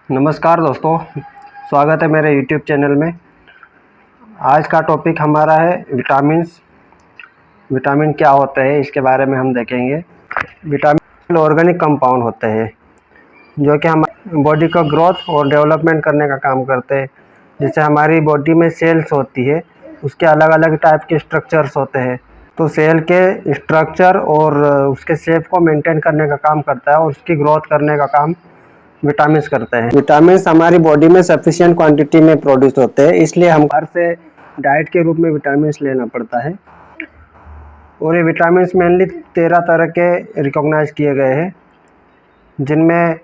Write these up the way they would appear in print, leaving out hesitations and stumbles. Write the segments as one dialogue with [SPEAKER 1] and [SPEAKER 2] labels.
[SPEAKER 1] नमस्कार दोस्तों, स्वागत है मेरे YouTube चैनल में। आज का टॉपिक हमारा है विटामिन्स। विटामिन क्या होते हैं इसके बारे में हम देखेंगे। विटामिन ऑर्गेनिक कंपाउंड होते हैं जो कि हमारी बॉडी का ग्रोथ और डेवलपमेंट करने का काम करते हैं। जैसे हमारी बॉडी में सेल्स होती है, उसके अलग अलग टाइप के स्ट्रक्चर्स होते हैं, तो सेल के स्ट्रक्चर और उसके शेप को मेंटेन करने का काम करता है और उसकी ग्रोथ करने का काम विटामिन्स करते हैं। विटामिन्स हमारी बॉडी में सफिशिएंट क्वांटिटी में प्रोड्यूस होते हैं, इसलिए हम घर से डाइट के रूप में विटामिन्स लेना पड़ता है। और ये विटामिन्स मेनली 13 तरह के रिकॉग्नाइज किए गए हैं, जिनमें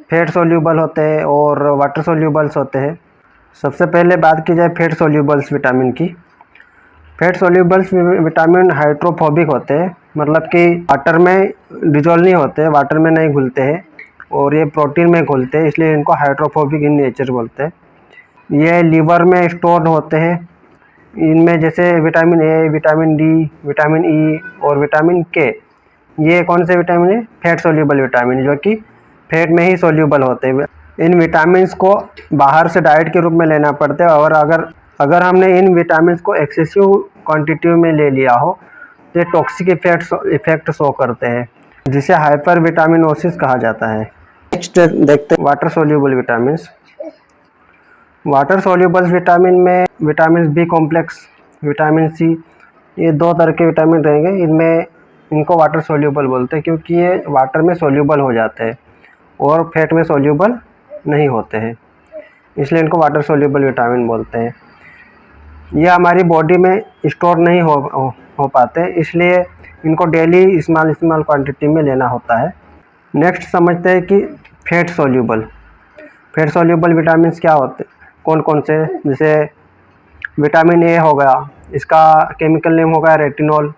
[SPEAKER 1] फैट सोल्यूबल होते हैं और वाटर सोल्यूबल्स होते हैं। सबसे पहले बात की जाए फैट सोल्यूबल्स विटामिन की। फैट सोल्यूबल्स विटामिन हाइड्रोफोबिक होते हैं, मतलब कि वाटर में डिजोल्व नहीं होते, वाटर में नहीं घुलते हैं और ये प्रोटीन में घुलते हैं, इसलिए इनको हाइड्रोफोबिक इन नेचर बोलते हैं। ये लीवर में स्टोर होते हैं। इनमें जैसे vitamin A, vitamin D, vitamin E और विटामिन के, ये कौन से विटामिन है? फैट सोल्यूबल विटामिन, जो कि फैट में ही सोल्यूबल होते हैं। इन विटामिन्स को बाहर से डाइट के रूप में लेना पड़ता है, और अगर हमने इन विटामिन्स को एक्सेसिव क्वांटिटी में ले लिया हो तो ये टॉक्सिक इफेक्ट शो करते हैं, जिसे हाइपर विटामिनोसिस कहा जाता है। नेक्स्ट देखते हैं water soluble vitamins. Water soluble vitamin में vitamin B complex, vitamin C, ये दो तरह के विटामिन रहेंगे। इनको वाटर सोल्यूबल बोलते हैं क्योंकि ये वाटर में सोल्यूबल हो जाते हैं और फैट में सोल्यूबल नहीं होते हैं, इसलिए इनको वाटर सोल्यूबल विटामिन बोलते हैं। ये हमारी बॉडी में स्टोर नहीं हो पाते, इसलिए इनको डेली स्मॉल क्वांटिटी में लेना होता है। नेक्स्ट समझते हैं कि फैट सोल्यूबल विटामिन्स क्या होते, कौन कौन से। जैसे विटामिन ए हो गया, इसका केमिकल नेम होगा रेटिनॉल।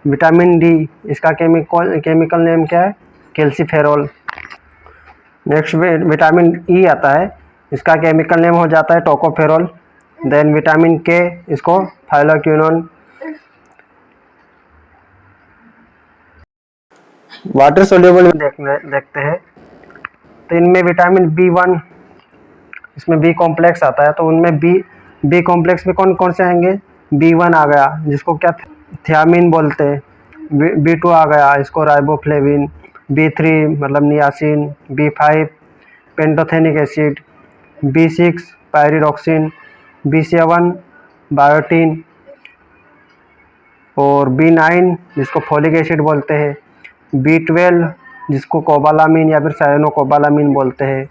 [SPEAKER 1] विटामिन डी, इसका केमिकल नेम क्या है? कैल्सीफेरॉल। नेक्स्ट विटामिन ई आता है, इसका केमिकल नेम हो जाता है टोकोफेरॉल। देन विटामिन के, इसको थायोक्विनोन। वाटर सोल्यूबल देखते हैं तो इनमें विटामिन बी1, इसमें बी कॉम्प्लेक्स आता है, तो उनमें बी कॉम्प्लेक्स में कौन कौन से आएंगे? बी1 आ गया, जिसको क्या थियामिन बोलते हैं। बी2 आ गया, इसको राइबोफ्लेविन। बी3 मतलब नियासिन। B five pantothenic acid. बी6 पायरिडॉक्सिन। बी7 बायोटीन। और बी9 जिसको फोलिक एसिड बोलते हैं। बी12 जिसको कोबालामिन या फिर साइनोकोबालामिन बोलते हैं।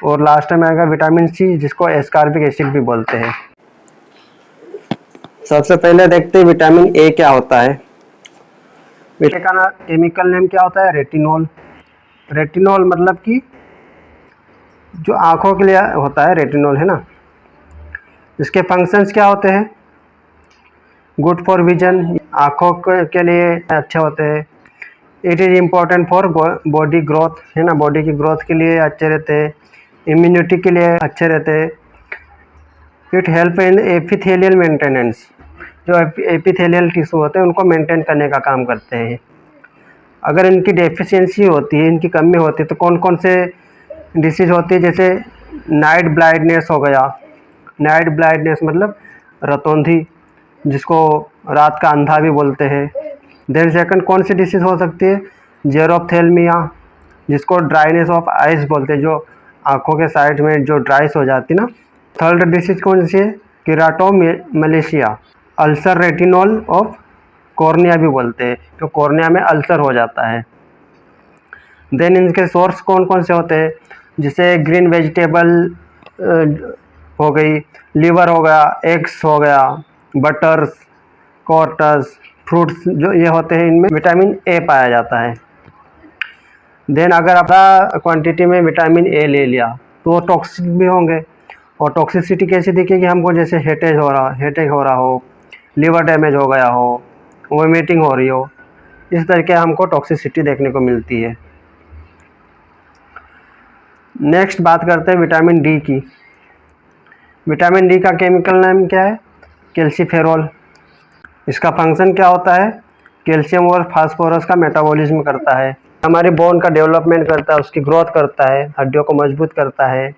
[SPEAKER 1] और लास्ट में आएगा विटामिन सी, जिसको एस्कॉर्बिक एसिड भी बोलते हैं। सबसे पहले देखते हैं विटामिन ए क्या होता है। विटामिन का केमिकल नेम क्या होता है? रेटिनॉल। रेटिनॉल मतलब कि जो आँखों के लिए होता है रेटिनॉल, है ना। इसके फंक्शंस क्या होते हैं? गुड फॉर विजन, आँखों के लिए अच्छे होते हैं। It is important for body growth, है ना, बॉडी की ग्रोथ के लिए अच्छे रहते हैं। इम्यूनिटी के लिए अच्छे रहते हैं। It help in epithelial maintenance, जो एपिथेलियल टिश्यू होते हैं उनको मेंटेन करने का काम करते हैं। अगर इनकी डेफिशिएंसी होती है, इनकी कमी होती है, तो कौन कौन से डिसीज़ होती है? जैसे नाइट ब्लाइंडनेस हो गया। नाइट ब्लाइंडनेस मतलब रतौंधी, जिसको रात का अंधा भी बोलते हैं। देन सेकंड कौन सी डिसीज़ हो सकती है? जेरोप्थेल्मिया, जिसको ड्राइनेस ऑफ आइज बोलते हैं, जो आँखों के साइड में जो ड्राइस हो जाती ना। थर्ड डिसीज कौन सी है? किराटोमलेशिया। अल्सर रेटिनॉल ऑफ कॉर्निया भी बोलते हैं, जो कॉर्निया में अल्सर हो जाता है। देन इनके सोर्स कौन कौन से होते हैं? जैसे ग्रीन वेजिटेबल हो गई, लीवर हो गया, एग्स हो गया, बटर्स, कॉर्टस, फ्रूट्स, जो ये होते हैं, इनमें विटामिन ए पाया जाता है। देन अगर आपका क्वांटिटी में विटामिन ए ले लिया तो वो टॉक्सिक भी होंगे। और टॉक्सिसिटी कैसे दिखेगी हमको? जैसे हेडेक हो रहा हो, लीवर डैमेज हो गया हो, वोमिटिंग हो रही हो, इस तरह के हमको टॉक्सिसिटी देखने को मिलती है। नेक्स्ट बात करते हैं विटामिन डी की। विटामिन डी का केमिकल नेम क्या है? कैल्सीफेरॉल। इसका फंक्शन क्या होता है? कैल्शियम और फास्फोरस का मेटाबॉलिज्म करता है। हमारी बोन का डेवलपमेंट करता है, उसकी ग्रोथ करता है, हड्डियों को मजबूत करता है,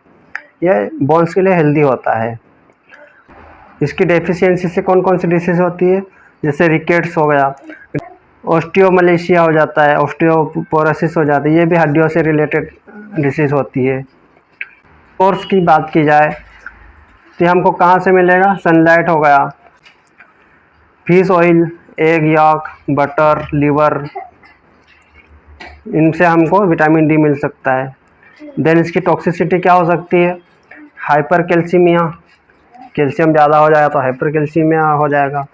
[SPEAKER 1] यह बोन्स के लिए हेल्दी होता है। इसकी डेफिशिएंसी से कौन कौन सी डिसीज़ होती है, जैसे रिकेट्स हो गया, ऑस्टियोमलेशिया हो जाता है, ऑस्टियोपोरोसिस हो जाती है, ये भी हड्डियों से रिलेटेड डिसीज़ होती है। सोर्स की बात की जाए तो हमको कहाँ से मिलेगा, सनलाइट हो गया, fish oil, egg York, butter, liver, इनसे हमको विटामिन डी मिल सकता है। देन इसकी टॉक्सिसिटी क्या हो सकती है, हाइपर कैल्सीमिया, कैल्शियम ज़्यादा हो जाएगा तो हाइपर कैल्सीमिया हो जाएगा,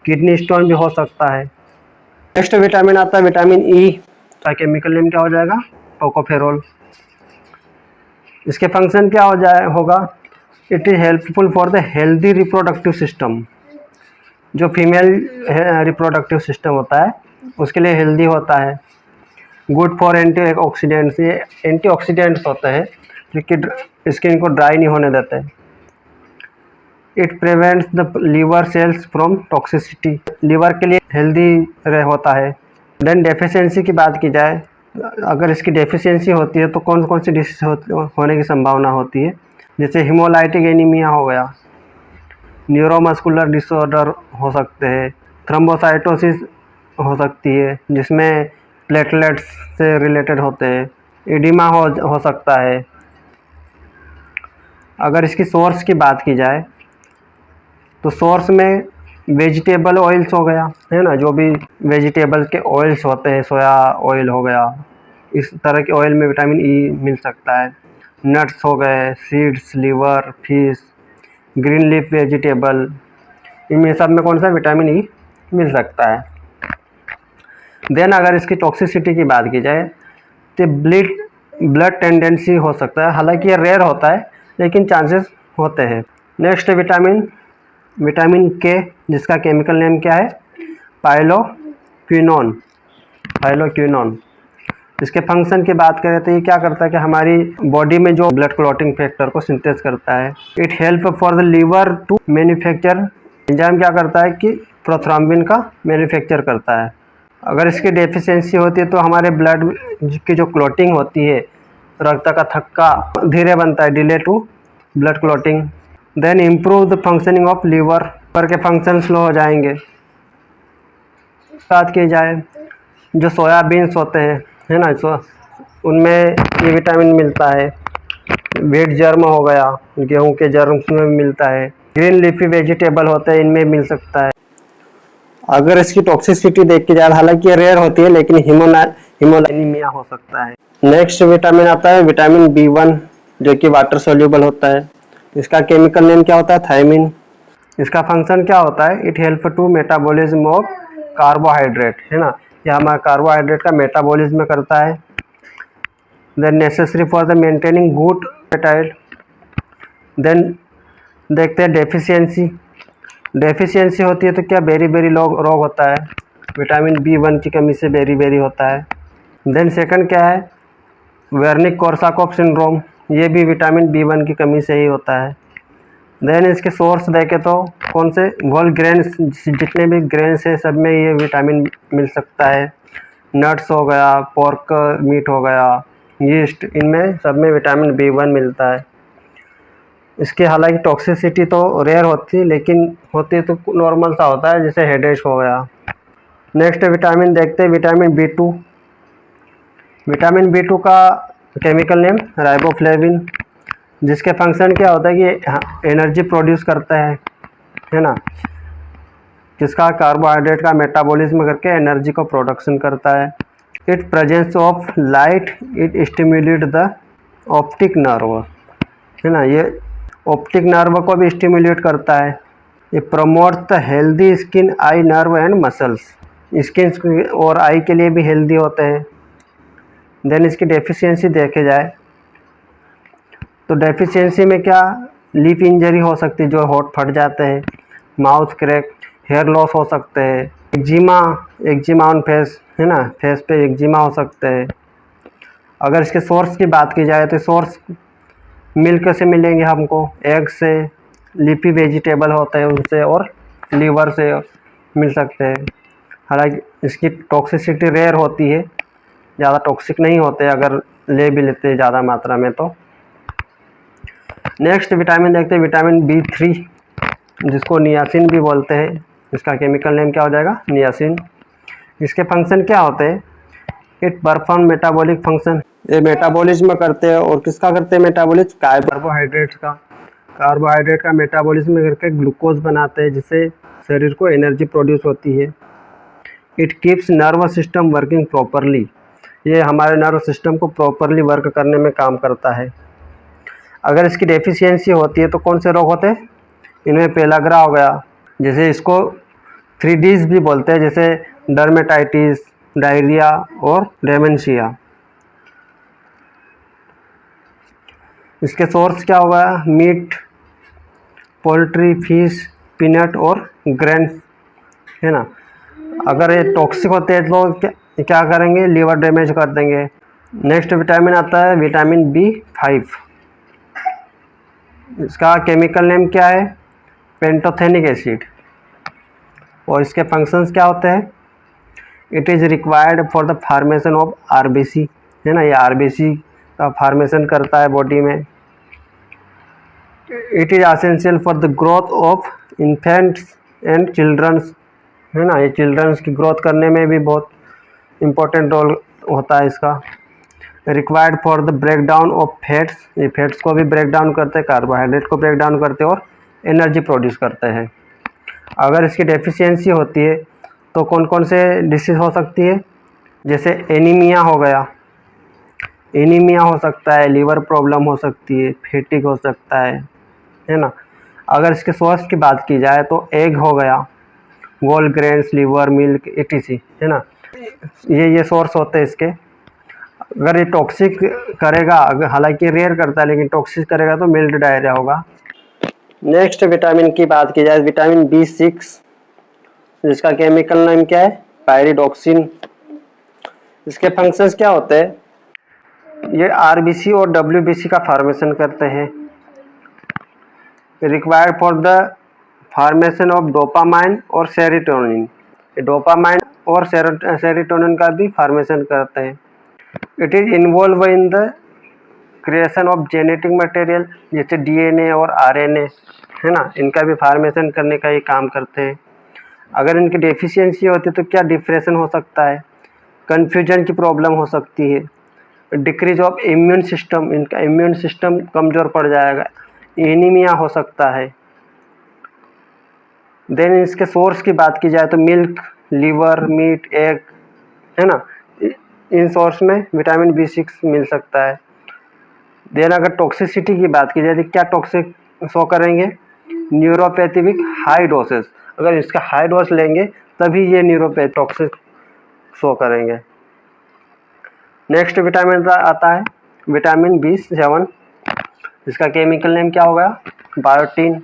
[SPEAKER 1] किडनी स्टोन भी हो सकता है। नेक्स्ट विटामिन आता है विटामिन ई, का केमिकल नेम क्या हो जाएगा, टोकोफेरोल। इसके फंक्शन क्या होगा, it is helpful for the healthy reproductive system. जो फीमेल रिप्रोडक्टिव सिस्टम होता है उसके लिए हेल्दी होता है। गुड फॉर एंटीऑक्सीडेंट्स, ये एंटीऑक्सीडेंट्स होते हैं जो कि स्किन को ड्राई नहीं होने देते। It prevents the liver cells from toxicity, liver के लिए हेल्दी होता है। देन डेफिशिएंसी की बात की जाए, अगर इसकी डेफिशिएंसी होती है तो कौन कौन सी डिसीज होने की संभावना होती है, जैसे हिमोलाइटिक एनीमिया हो गया, न्यूरोमस्कुलर डिसऑर्डर हो सकते हैं, थ्रोम्बोसाइटोसिस हो सकती है जिसमें प्लेटलेट्स से रिलेटेड होते हैं, एडिमा हो सकता है। अगर इसकी सोर्स की बात की जाए तो सोर्स में वेजिटेबल ऑयल्स हो गया, है ना, जो भी वेजिटेबल के ऑयल्स होते हैं, सोया ऑयल हो गया, इस तरह के ऑयल में विटामिन ई मिल सकता है। नट्स हो गए, seeds, liver, fish, green leaf vegetable, इनमें सब में कौन सा विटामिन ई मिल सकता है। देन अगर इसकी टॉक्सिसिटी की बात की जाए तो ब्लड टेंडेंसी हो सकता है, हालांकि ये रेयर होता है लेकिन चांसेस होते हैं। नेक्स्ट विटामिन के, जिसका केमिकल नेम क्या है, पाइलोक्विनोन। इसके फंक्शन की बात करें तो ये क्या करता है कि हमारी बॉडी में जो ब्लड क्लॉटिंग फैक्टर को सिंथेस करता है। It help for the liver to manufacture, enzyme क्या करता है कि प्रोथ्रोम्बिन का मैन्युफैक्चर करता है। अगर इसकी डेफिशिएंसी होती है तो हमारे ब्लड की जो क्लॉटिंग होती है, रक्त का थक्का धीरे बनता है, delay to blood clotting. Then improve the functioning of liver के फंक्शन स्लो हो जाएंगे। बात की जाए जो सोयाबीन्स होते हैं, है ना, उनमें ये विटामिन मिलता है। व्हीट जर्म हो गया, गेहूं के जर्म में मिलता है। ग्रीन लीफी वेजिटेबल होते हैं, इनमें मिल सकता है। अगर इसकी टॉक्सिसिटी देख के जाए, हालांकि ये रेयर होती है लेकिन हिमोलाइनिमिया हो सकता है। नेक्स्ट विटामिन आता है विटामिन B1, जो कि वाटर सोल्यूबल होता है। इसका केमिकल नेम क्या होता है, थायमिन। इसका फंक्शन क्या होता है, it help to metabolism of carbohydrate, है ना, यह हमारा कार्बोहाइड्रेट का मेटाबॉलिज्म करता है। Then necessary for the maintaining good appetite. Then देखते हैं डेफिशिएंसी होती है तो क्या बेरी रोग होता है, विटामिन B1 की कमी से बेरी होता है। देन सेकंड क्या है, वेर्निक कोर्साकॉफ सिंड्रोम, ये भी विटामिन B1 की कमी से ही होता है। देन इसके सोर्स देखें तो कौन से, होल ग्रेन्स, जितने भी ग्रेन्स है सब में ये विटामिन मिल सकता है। नट्स हो गया, पोर्क मीट हो गया, यीस्ट, इनमें सब में विटामिन B1 मिलता है। इसकी हालांकि टॉक्सिसिटी तो रेयर होती है लेकिन होती तो नॉर्मल सा होता है, जैसे हेडेक हो गया। नेक्स्ट विटामिन देखते हैं विटामिन B2। विटामिन B2 का केमिकल नेम राइबोफ्लेविन, जिसके फंक्शन क्या होता है कि एनर्जी प्रोड्यूस करता है ना, जिसका कार्बोहाइड्रेट का मेटाबॉलिज्म करके एनर्जी को प्रोडक्शन करता है। It presence of light, it stimulate the optic nerve, है ना, ये ऑप्टिक नर्व को भी स्टिम्युलेट करता है। ये promotes the healthy skin, I, nerve and muscles, skin और आई के लिए भी हेल्दी होते हैं। देन इसकी डेफिशिएंसी देखे जाए तो डेफिशिएंसी में क्या, लीफ इंजरी हो सकती है, जो होठ फट जाते हैं, माउथ क्रैक, हेयर लॉस हो सकते हैं, एक्जिमा ऑन फेस, है ना, फेस पे एक्जिमा हो सकते हैं। अगर इसके सोर्स की बात की जाए तो सोर्स मिल्क से मिलेंगे हमको, एग से, लीफी वेजिटेबल होते हैं उनसे, और लीवर से मिल सकते हैं। हालांकि इसकी टॉक्सिसिटी रेयर होती है ज़्यादा टॉक्सिक नहीं होते अगर ले भी लेते ज़्यादा मात्रा में तो। नेक्स्ट विटामिन देखते हैं, विटामिन B3 जिसको नियासिन भी बोलते हैं। इसका केमिकल नेम क्या हो जाएगा, नियासिन। इसके फंक्शन क्या होते हैं, इट परफॉर्म मेटाबॉलिक फंक्शन, ये मेटाबॉलिज्म करते हैं। और किसका करते हैं मेटाबॉलिज्म, कार्बोहाइड्रेट्स का। कार्बोहाइड्रेट का मेटाबॉलिज्म करके ग्लूकोज बनाते हैं जिससे शरीर को एनर्जी प्रोड्यूस होती है। It keeps nervous system working properly, ये हमारे नर्व सिस्टम को प्रॉपरली वर्क करने में काम करता है। अगर इसकी डेफिशिएंसी होती है तो कौन से रोग होते हैं, इनमें पेलाग्रा हो गया, जैसे इसको 3Ds भी बोलते हैं, जैसे डर्मेटाइटिस, डायरिया और डेमेंशिया। इसके सोर्स क्या होगा, मीट, पोल्ट्री, फिश, पीनट और ग्रेन्स, है ना। अगर ये टॉक्सिक होते हैं तो क्या करेंगे, लीवर डैमेज कर देंगे। नेक्स्ट विटामिन आता है विटामिन B5। इसका केमिकल नेम क्या है, पेंटोथेनिक एसिड। और इसके फंक्शंस क्या होते हैं, it is required for the formation of RBC, है ना, ये RBC का फार्मेशन करता है बॉडी में। It is essential for the growth of infants and childrens, है ना, ये चिल्ड्रंस की ग्रोथ करने में भी बहुत इम्पोर्टेंट रोल होता है इसका। Required for the break down of fats, ये फैट्स को भी ब्रेक डाउन करते हैं, कार्बोहाइड्रेट को ब्रेक डाउन करते हैं और एनर्जी प्रोड्यूस करते हैं। अगर इसकी डेफिशिएंसी होती है तो कौन कौन से डिसीज़ हो सकती है, जैसे एनीमिया हो गया, एनीमिया हो सकता है, लीवर प्रॉब्लम हो सकती है, फैटिग हो सकता है ना। अगर इसके सोर्स की बात की जाए तो एग हो गया, whole grains, liver, milk, etc, है ना, ये सोर्स होते हैं इसके। अगर ये टॉक्सिक करेगा, अगर हालांकि रेयर करता है लेकिन टॉक्सिक करेगा तो मिल्ड डायरिया होगा। नेक्स्ट विटामिन की बात की जाए, विटामिन B6 जिसका केमिकल नेम क्या है, पायरिडॉक्सिन। इसके फंक्शंस क्या होते हैं, ये RBC और WBC का फॉर्मेशन करते हैं। Required for the formation of dopamine और सेरोटोनिन, डोपामाइन और सेरोटोनिन का भी फॉर्मेशन करते हैं। It is involve in the creation of genetic material, जैसे DNA और RNA, है ना, इनका भी फॉर्मेशन करने का ये काम करते हैं। अगर इनकी डेफिशिएंसी होती है तो क्या डिप्रेशन हो सकता है, कन्फ्यूजन की प्रॉब्लम हो सकती है, डिक्रीज ऑफ इम्यून सिस्टम, इनका इम्यून सिस्टम कमज़ोर पड़ जाएगा, एनीमिया हो सकता है। देन इसके सोर्स की बात की जाए तो मिल्क, लिवर, मीट, एग, है ना, इन सोर्स में विटामिन B6 मिल सकता है। देन अगर टॉक्सिसिटी की बात की जाए तो क्या टॉक्सिक शो करेंगे, न्यूरोपैथिक हाई डोसेस, अगर इसका हाई डोज लेंगे तभी ये न्यूरोपैथ टॉक्सिक शो करेंगे। नेक्स्ट विटामिन आता है विटामिन B7, इसका केमिकल नेम क्या होगा, बायोटीन।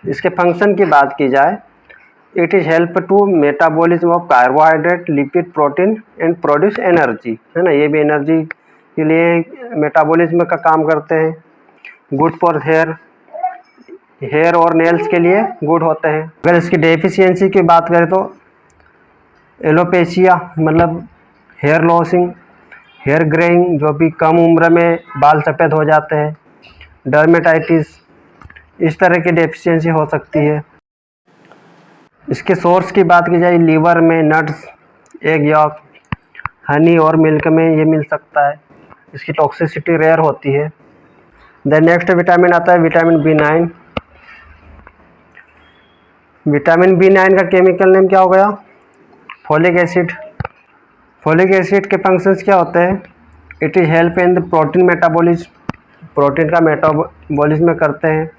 [SPEAKER 1] इसके फंक्शन की बात की जाए, it is help to metabolism of carbohydrate, lipid, protein and produce energy, है ना, ये भी एनर्जी के लिए मेटाबॉलिज्म का काम करते हैं। गुड फॉर हेयर और नेल्स के लिए गुड होते हैं। अगर इसकी डेफिशिएंसी की बात करें तो एलोपेशिया मतलब हेयर लॉसिंग, हेयर ग्रेइंग, जो भी कम उम्र में बाल सफ़ेद हो जाते हैं, डर्मेटाइटिस, इस तरह की डेफिशिएंसी हो सकती है। इसके सोर्स की बात की जाए, लीवर में, नट्स, एग यॉक, हनी और मिल्क में ये मिल सकता है। इसकी टॉक्सिसिटी रेयर होती है। देन नेक्स्ट विटामिन आता है विटामिन B9। विटामिन B9 का केमिकल नेम क्या हो गया, फोलिक एसिड। फोलिक एसिड के फंक्शंस क्या होते हैं, it is help in the protein metabolism, protein का मेटाबॉलिज्म करते हैं।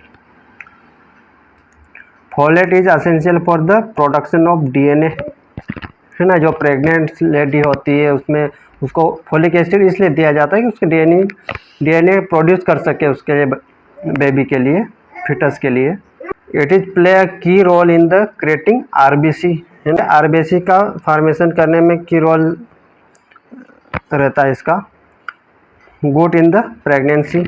[SPEAKER 1] Folate is essential for the production of DNA, है ना, जो प्रेग्नेंट लेडी होती है उसमें उसको फोलिक एसिड इसलिए दिया जाता है कि उसके DNA प्रोड्यूस कर सके उसके लिए, बेबी के लिए, फिटस के लिए। It is play a key role in the creating RBC, है ना, RBC का फॉर्मेशन करने में की रोल रहता है इसका। Good in the pregnancy.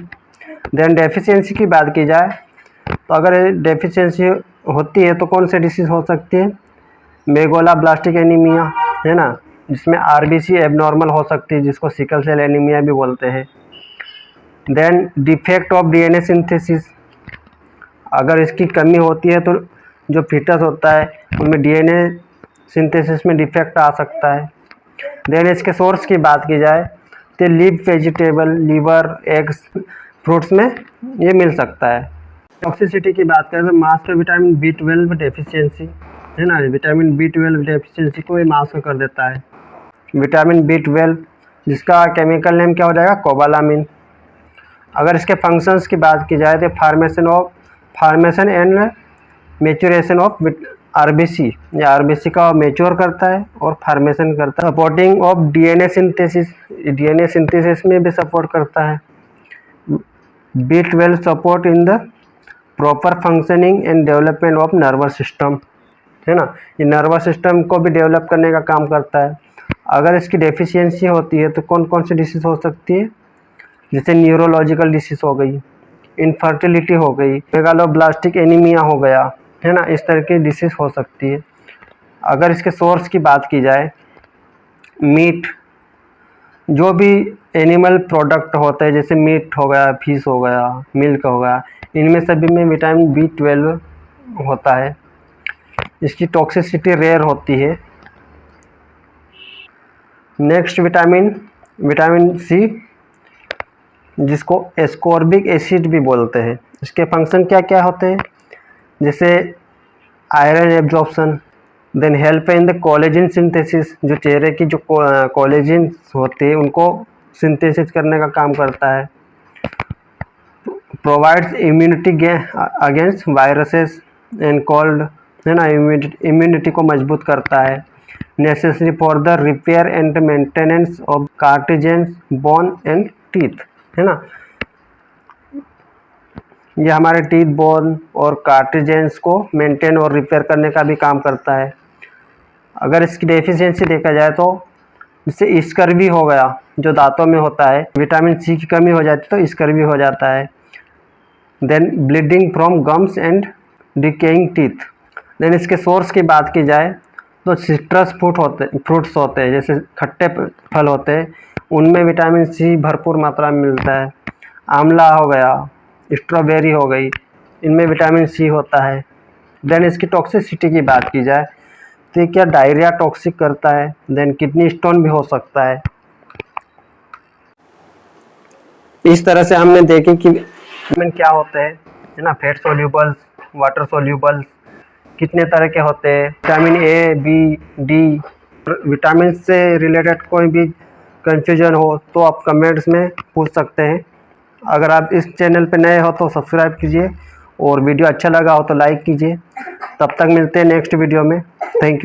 [SPEAKER 1] Then deficiency की बात की जाए तो अगर डेफिशिएंसी होती है तो कौन से डिसीज़ हो सकती है, मेगालोब्लास्टिक एनीमिया, है ना, जिसमें आरबीसी एबनॉर्मल हो सकती है, जिसको सिकल सेल एनीमिया भी बोलते हैं। Then defect of DNA synthesis, अगर इसकी कमी होती है तो जो फीटस होता है उनमें डीएनए सिंथेसिस में डिफेक्ट आ सकता है। देन इसके सोर्स की बात की जाए तो leaf vegetable, liver, eggs, fruits में ये मिल सकता है। टॉक्सिसिटी की बात करें तो मास्क विटामिन B12 डेफिशिएंसी है ना, विटामिन B12 डेफिशिएंसी को ये मास्क कर देता है। विटामिन B12 जिसका केमिकल नेम क्या हो जाएगा, कोबालामिन। अगर इसके फंक्शंस की बात की जाए तो formation and maturation of RBC, या आरबीसी का मेच्योर करता है और फार्मेशन करता है। Supporting of DNA synthesis, DNA synthesis में भी सपोर्ट करता है। B12 support in the proper functioning and development of nervous system, है ना, ये नर्वस सिस्टम को भी डेवलप करने का काम करता है। अगर इसकी डेफिशिएंसी होती है तो कौन कौन सी डिसीज़ हो सकती है, जैसे न्यूरोलॉजिकल डिसीज़ हो गई, इनफर्टिलिटी हो गई, मेगालोब्लास्टिक एनीमिया हो गया, है ना, इस तरह की डिसीज़ हो सकती है। अगर इसके सोर्स की बात की जाए, मीट, जो भी एनिमल प्रोडक्ट होते हैं जैसे मीट हो गया, फिश हो गया, मिल्क हो गया, इनमें सभी में विटामिन B12 होता है। इसकी टॉक्सिसिटी रेयर होती है। नेक्स्ट विटामिन C, जिसको एस्कॉर्बिक एसिड भी बोलते हैं। इसके फंक्शन क्या क्या होते हैं, जैसे iron absorption, then help in the collagen synthesis, जो चेहरे की जो कोलेजन होती है उनको सिंथेसिस करने का काम करता है। Provides immunity against viruses and cold, है ना, इम्यूनिटी को मजबूत करता है। Necessary for the repair and maintenance of cartilages, bone and teeth, है ना, ये हमारे टीथ, बोन और कार्टिजेंस को मेंटेन और रिपेयर करने का भी काम करता है। अगर इसकी डेफिशिएंसी देखा जाए तो जिससे स्कर्वी हो गया, जो दांतों में होता है, विटामिन C की कमी हो जाती है तो स्कर्वी हो जाता है। Then bleeding from gums and decaying teeth. Then इसके सोर्स की बात की जाए तो सिट्रस फ्रूट्स होते हैं, जैसे खट्टे फल होते हैं, उनमें विटामिन C भरपूर मात्रा में मिलता है। आंवला हो गया, स्ट्रॉबेरी हो गई, इनमें विटामिन C होता है। देन इसकी टॉक्सिसिटी की बात की जाए तो ये क्या डायरिया टॉक्सिक करता है। देन किडनी स्टोन भी हो सकता है। इस तरह से हमने देखे कि विटामिन क्या होते हैं, है ना, फैट सोल्यूबल्स, वाटर सोल्यूबल्स, कितने तरह के होते हैं, vitamin A, B, D। Vitamin से रिलेटेड कोई भी कंफ्यूजन हो तो आप कमेंट्स में पूछ सकते हैं। अगर आप इस चैनल पे नए हो तो सब्सक्राइब कीजिए और वीडियो अच्छा लगा हो तो लाइक कीजिए। तब तक मिलते हैं नेक्स्ट वीडियो में। Thank you.